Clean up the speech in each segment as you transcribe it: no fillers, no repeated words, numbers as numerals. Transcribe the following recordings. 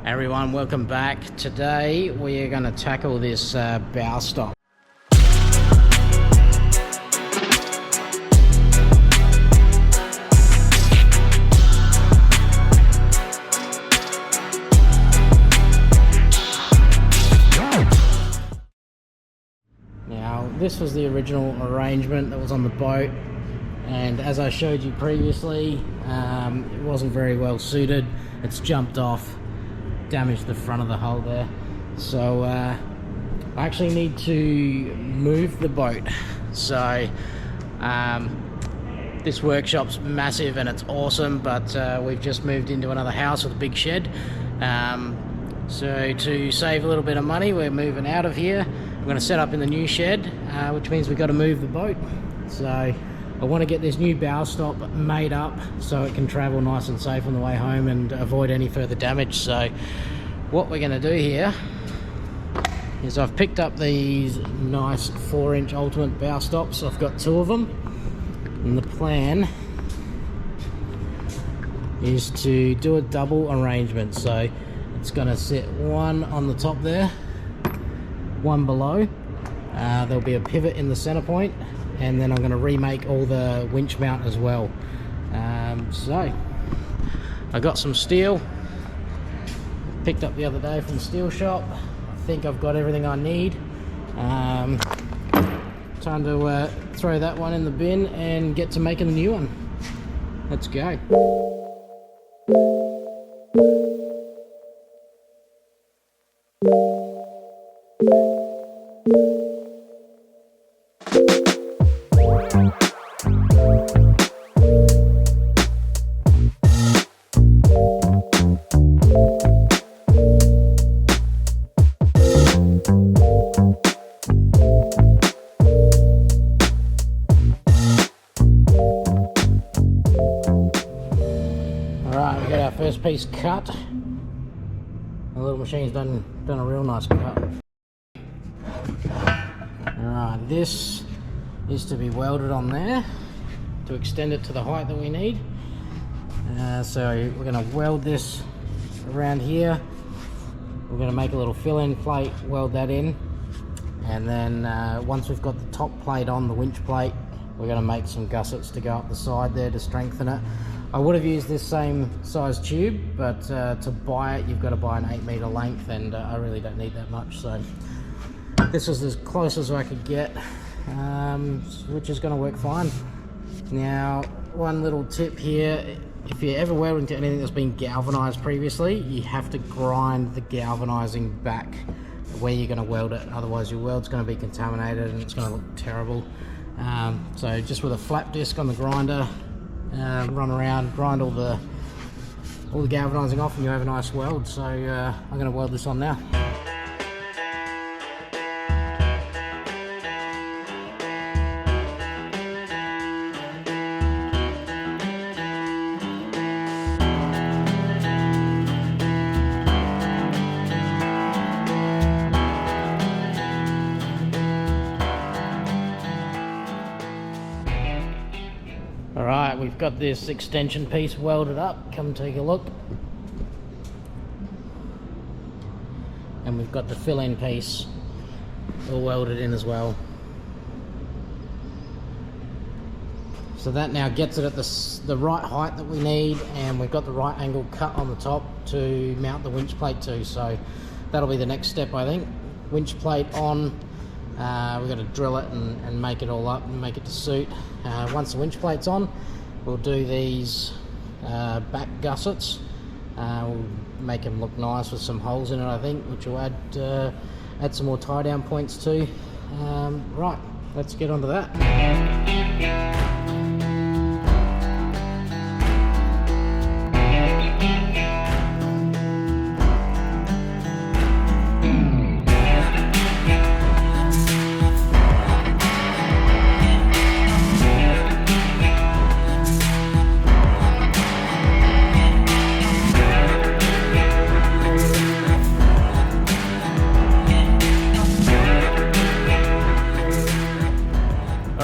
Everyone, welcome back. Today we are going to tackle this bow stop. Now this was the original arrangement that was on the boat, and as I showed you previously, it wasn't very well suited. It's jumped off, damaged the front of the hull there, so I actually need to move the boat. So this workshop's massive and it's awesome, but we've just moved into another house with a big shed, so to save a little bit of money, we're moving out of here. We're going to set up in the new shed, which means we've got to move the boat. So I want to get this new bow stop made up so it can travel nice and safe on the way home and avoid any further damage. So what we're going to do here is I've picked up these nice 4-inch ultimate bow stops. I've got 2 of them, and the plan is to do a double arrangement. So it's going to sit one on the top there, one below. There'll be a pivot in the center point, and then I'm going to remake all the winch mount as well. So I got some steel, picked up the other day from the steel shop. I think I've got everything I need. Time to throw that one in the bin and get to making the new one. Let's go. First piece cut. The little machine's done a real nice cut. Alright, this is to be welded on there to extend it to the height that we need. So we're going to weld this around here. We're going to make a little fill-in plate, weld that in, and then once we've got the top plate on, the winch plate, we're going to make some gussets to go up the side there to strengthen it. I would have used this same size tube, but to buy it you've got to buy an 8-meter length, and I really don't need that much, so this was as close as I could get, which is going to work fine. Now, one little tip here: if you're ever welding to anything that's been galvanized previously, you have to grind the galvanizing back where you're going to weld it, otherwise your weld's going to be contaminated and it's going to look terrible. So just with a flap disc on the grinder, run around, grind all the galvanizing off, and you have a nice weld. So I'm going to weld this on now. Alright, we've got this extension piece welded up. Come take a look. And we've got the fill-in piece all welded in as well. So that now gets it at the right height that we need, and we've got the right angle cut on the top to mount the winch plate to. So that'll be the next step, I think. Winch plate on. We're going to drill it and make it all up and make it to suit. Once the winch plate's on, we'll do these back gussets. We'll make them look nice with some holes in it, I think, which will add some more tie down points too. Right, let's get onto that.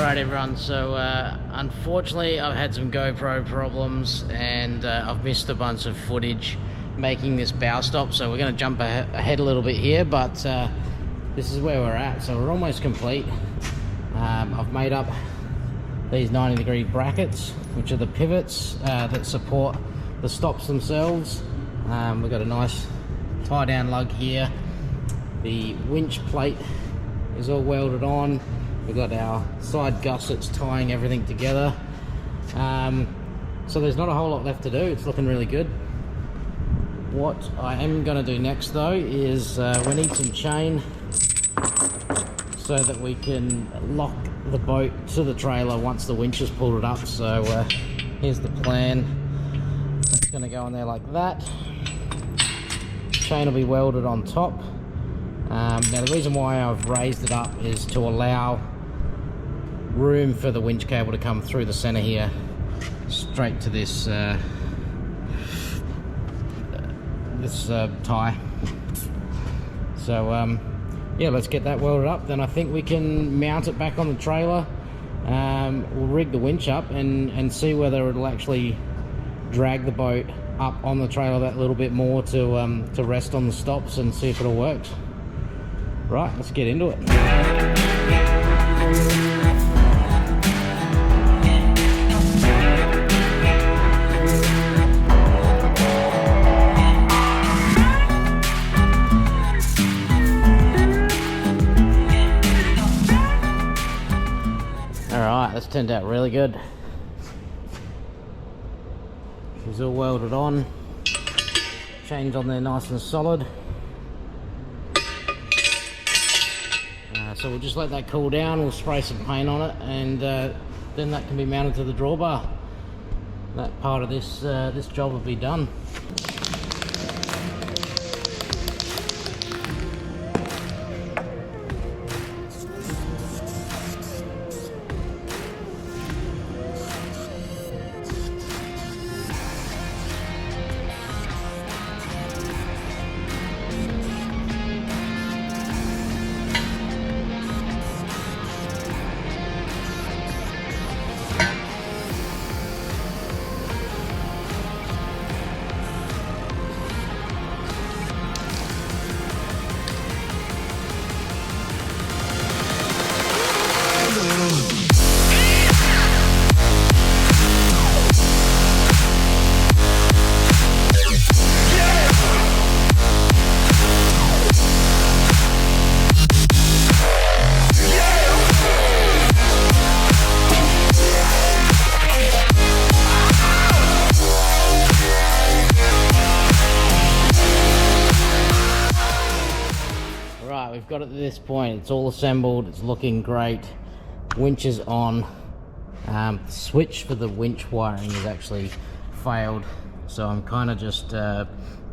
Everyone, so unfortunately I've had some GoPro problems, and I've missed a bunch of footage making this bow stop, so we're going to jump ahead a little bit here, but this is where we're at. So we're almost complete. I've made up these 90-degree brackets, which are the pivots that support the stops themselves. We've got a nice tie down lug here. The winch plate is all welded on. We've got our side gussets tying everything together. So there's not a whole lot left to do. It's looking really good. What I am going to do next though is we need some chain so that we can lock the boat to the trailer once the winch has pulled it up. So here's the plan. It's going to go in there like that. Chain will be welded on top. Now the reason why I've raised it up is to allow room for the winch cable to come through the center here straight to this tie. So yeah, let's get that welded up, then I think we can mount it back on the trailer. We'll rig the winch up and see whether it'll actually drag the boat up on the trailer that little bit more to rest on the stops and see if it all works. Right, let's get into it. Alright, this turned out really good. She's all welded on. Chain's on there nice and solid. So we'll just let that cool down, we'll spray some paint on it, and then that can be mounted to the drawbar. That part of this this job will be done. We've got it to this point, it's all assembled, it's looking great, winch is on. The switch for the winch wiring has actually failed, so I'm kind of just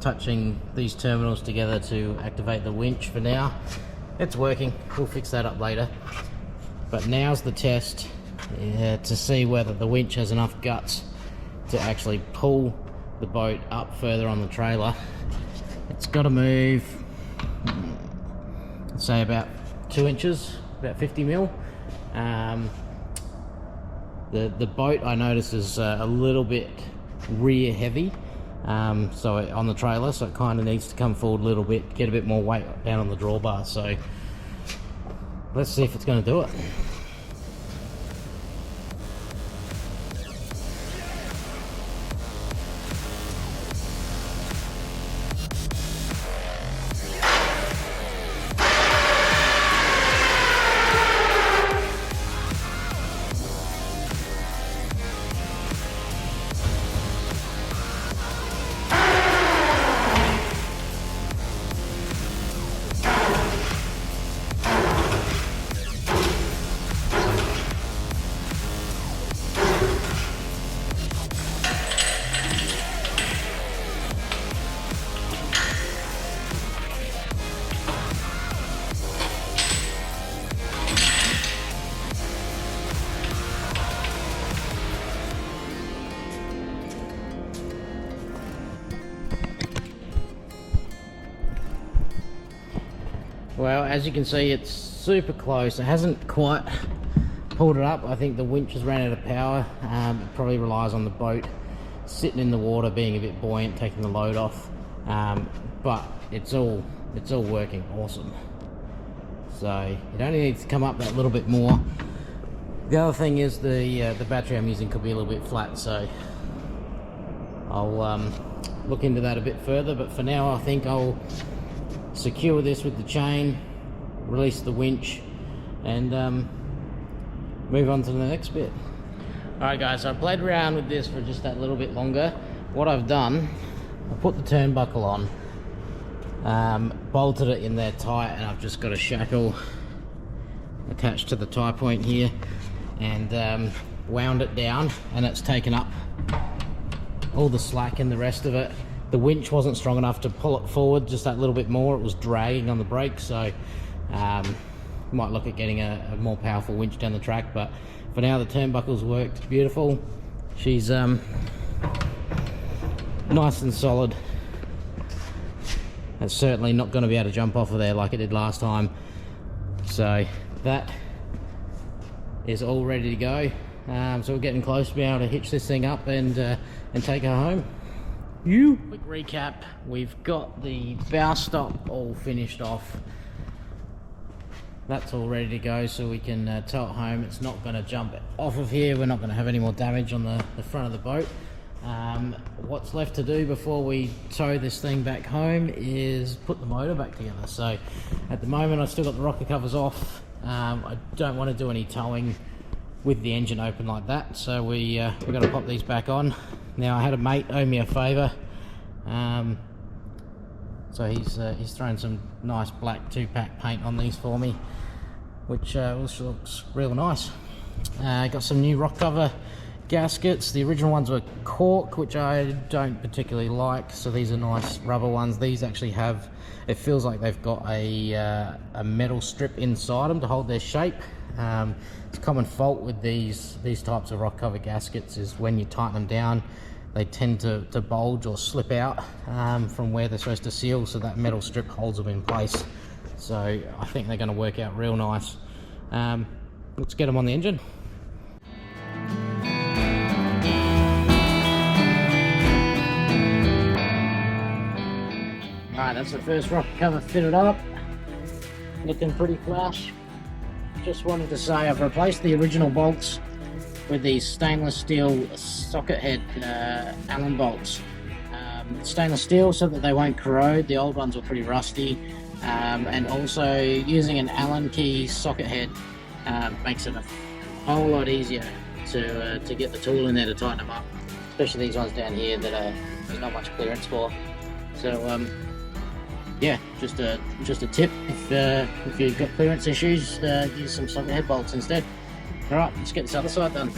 touching these terminals together to activate the winch for now. It's working, we'll fix that up later, but now's the test to see whether the winch has enough guts to actually pull the boat up further on the trailer. It's got to move, say about 2 inches, about 50 mil. The boat I notice is a little bit rear heavy, so on the trailer, so it kind of needs to come forward a little bit, get a bit more weight down on the drawbar. So let's see if it's going to do it. Well, as you can see, it's super close. It hasn't quite pulled it up. I think the winch has ran out of power. It probably relies on the boat sitting in the water, being a bit buoyant, taking the load off. but it's all working awesome. So it only needs to come up that little bit more. The other thing is the battery I'm using could be a little bit flat, so I'll look into that a bit further. But for now, I think I'll secure this with the chain, release the winch, and move on to the next bit. Alright guys, so I played around with this for just that little bit longer. What I've done, I put the turnbuckle on, bolted it in there tight, and I've just got a shackle attached to the tie point here, and wound it down, and it's taken up all the slack and the rest of it. The winch wasn't strong enough to pull it forward just that little bit more. It was dragging on the brake, so might look at getting a more powerful winch down the track, but for now the turnbuckle's worked beautiful. She's nice and solid. It's certainly not going to be able to jump off of there like it did last time. So that is all ready to go. So we're getting close to being able to hitch this thing up and take her home. Quick recap, we've got the bow stop all finished off. That's all ready to go, so we can tow it home. It's not going to jump off of here. We're not going to have any more damage on the front of the boat. What's left to do before we tow this thing back home is put the motor back together. So at the moment I've still got the rocker covers off. I don't want to do any towing with the engine open like that, so we're going to pop these back on. Now I had a mate owe me a favour, so he's thrown some nice black 2-pack paint on these for me, which looks real nice. Got some new rock cover gaskets. The original ones were cork, which I don't particularly like, so these are nice rubber ones. These actually have, it feels like they've got a metal strip inside them to hold their shape. It's a common fault with these types of rock cover gaskets is when you tighten them down, they tend to bulge or slip out from where they're supposed to seal, so that metal strip holds them in place. So I think they're going to work out real nice. Let's get them on the engine. Alright, that's the first rocker cover fitted up. Looking pretty flash. Just wanted to say I've replaced the original bolts with these stainless steel socket head Allen bolts. Stainless steel so that they won't corrode. The old ones were pretty rusty, and also using an Allen key socket head makes it a whole lot easier to get the tool in there to tighten them up, especially these ones down here that there's not much clearance for. So yeah, just a tip, if you've got clearance issues, use some socket head bolts instead. Alright, let's get this other side done.